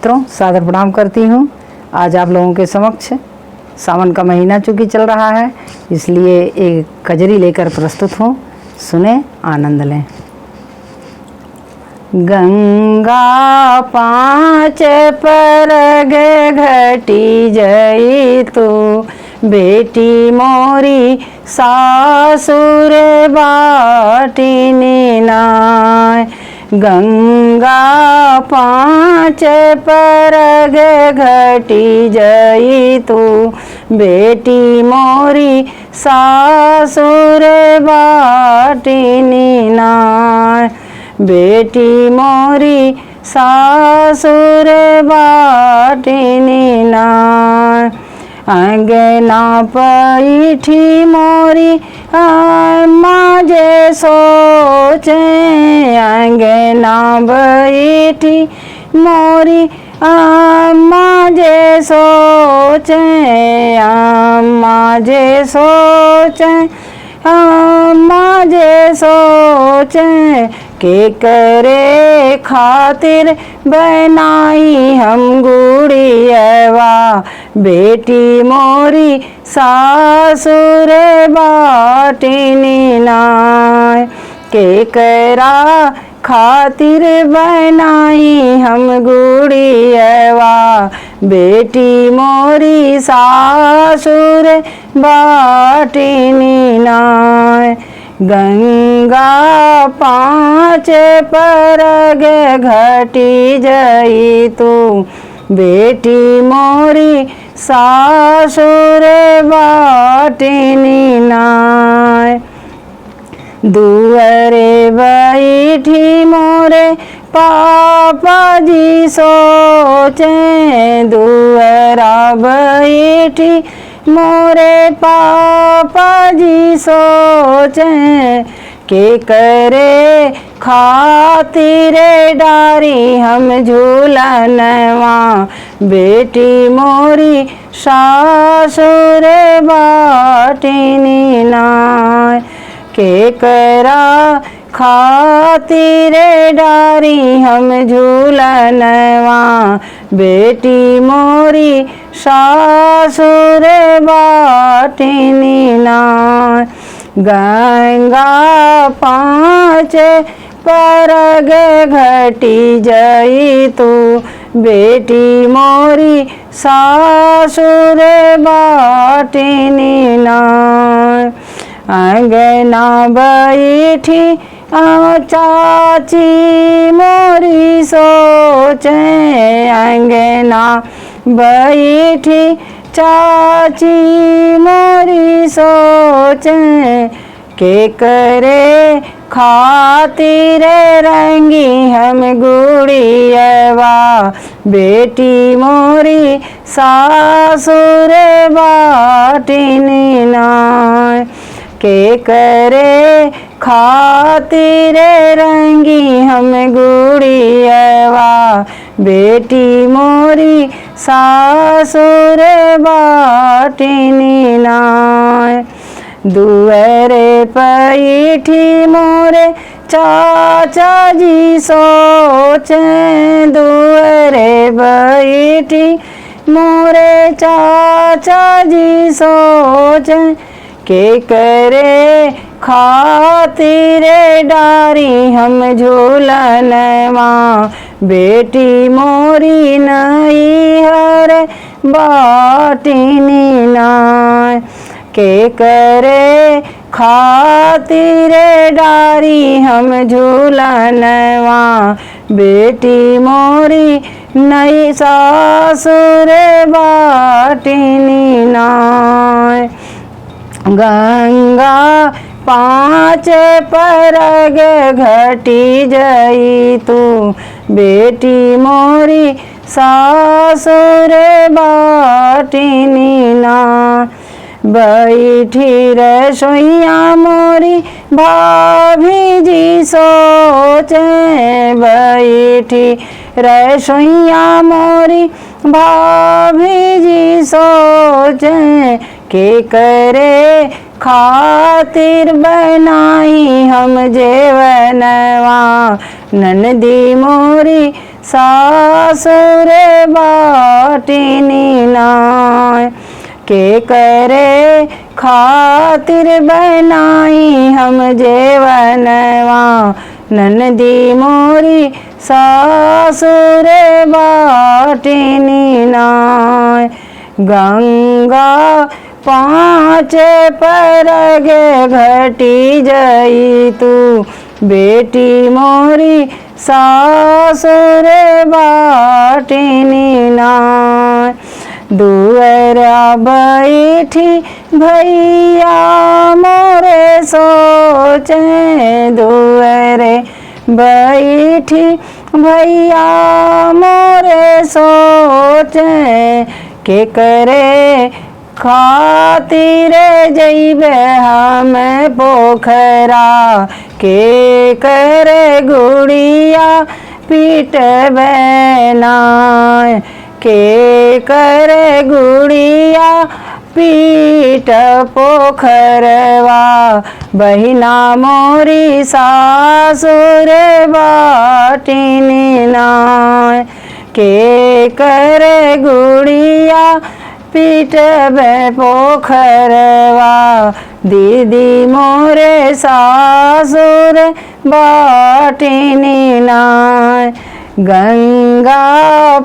मित्रों सादर प्रणाम करती हूँ। आज आप लोगों के समक्ष सावन का महीना चूँकि चल रहा है, इसलिए एक कजरी लेकर प्रस्तुत हूँ। सुने, आनंद लें। गंगा पाँच परग घटी जई तू, बेटी मोरी सासुर बाटिनी नाय। गंगा पाँच परग घटी जई तू, बेटी मोरी सासुर बाटिनी नाय। बेटी मोरी सासुर बाटिनी नाय। अंगना पैठी मोरी माजे सोचे, अंगना बैठी मोरी माजे सोचे, माजे सोचे, माजे सोचे। के करे खातिर बनाई हम गुड़ियवा, बेटी मोरी सासुर बाटिनी नाय। के करा खातिर बनाई हम गुड़ियवा, बेटी मोरी सासुर बाटिनी नाय। गंगा पाँच परग घटी जई तू, बेटी मोरी सासुर बाटिनी नाय। दुअरे बैठी मोरे पापा जी सोचे, दुअरा बैठी मोरे पापा जी सोचे। के करे खातिर डारी हम झूलनवा, बेटी मोरी सासुर बाटिनी नाय। के करा खातिर डारी हम झूलनवा, बेटी मोरी सासुर बाटिनी नाय। गंगा पाँच परग घटी जई तू, बेटी मोरी सासुर बाटिनी नाय। अंगना बैठी चाची मोरी सोचे, अंगना बैठी चाची मोरी सोचे। के करे खातिर रंगी हम गुड़ियवा, बेटी मोरी सासुर बाटिनी नाय। के करे खातिर रंगी हम गुड़ियवा, बेटी मोरी सासुर बाटिनी नाय। दुअरे पैठी मोरे चाचा जी सोचे, दुअरे बैठी मोरे चाचा जी सोचे। के करे खातिर डारी हम झूलनवा, बेटी मोरी नैहर बाटिनी नाय। के करे खातिर डारी हम झूलनवा, बेटी मोरी नई सासुर बाटिनी नाय। गंगा पाँच परग घटी जई तू, बेटी मोरी सासुर बाटिनी नाय। बैठी रसोइया मोरी भाभी जी सोचे, बैठी रसोइया मोरी भाभी जी सोचे। के करे खातिर बनाई हम जेवनवा, ननदी मोरी सासुर बाटिनी नाय। के करे खातिर बनाई हम जेवनवा, ननदी मोरी सासुर बाटिनी नाय। गंगा 5 परगे घटी जई तू, बेटी मोरी सासुर बाटिनी नाय। दुअरा बैठी भैया मोरे सोचे, दुअरे बैठी भैया मोरे सोचे। के करे खातिर जइबे हम पोखरा, के करे गुड़िया पीटबे नाय। के करे गुड़िया पीट पोखरवा, बहिना मोरी सासुर बाटिनी नाय। के करे गुड़िया पीटबे पोखरवा, दीदी मोरे सासुर बाटिनी नाय। गंगा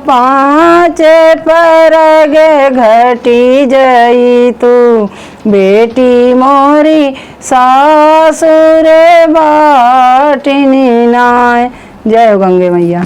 5 परगे घटी जई तू, बेटी मोरी सासुर बाटिनी नाय। जय हो गंगे मैया।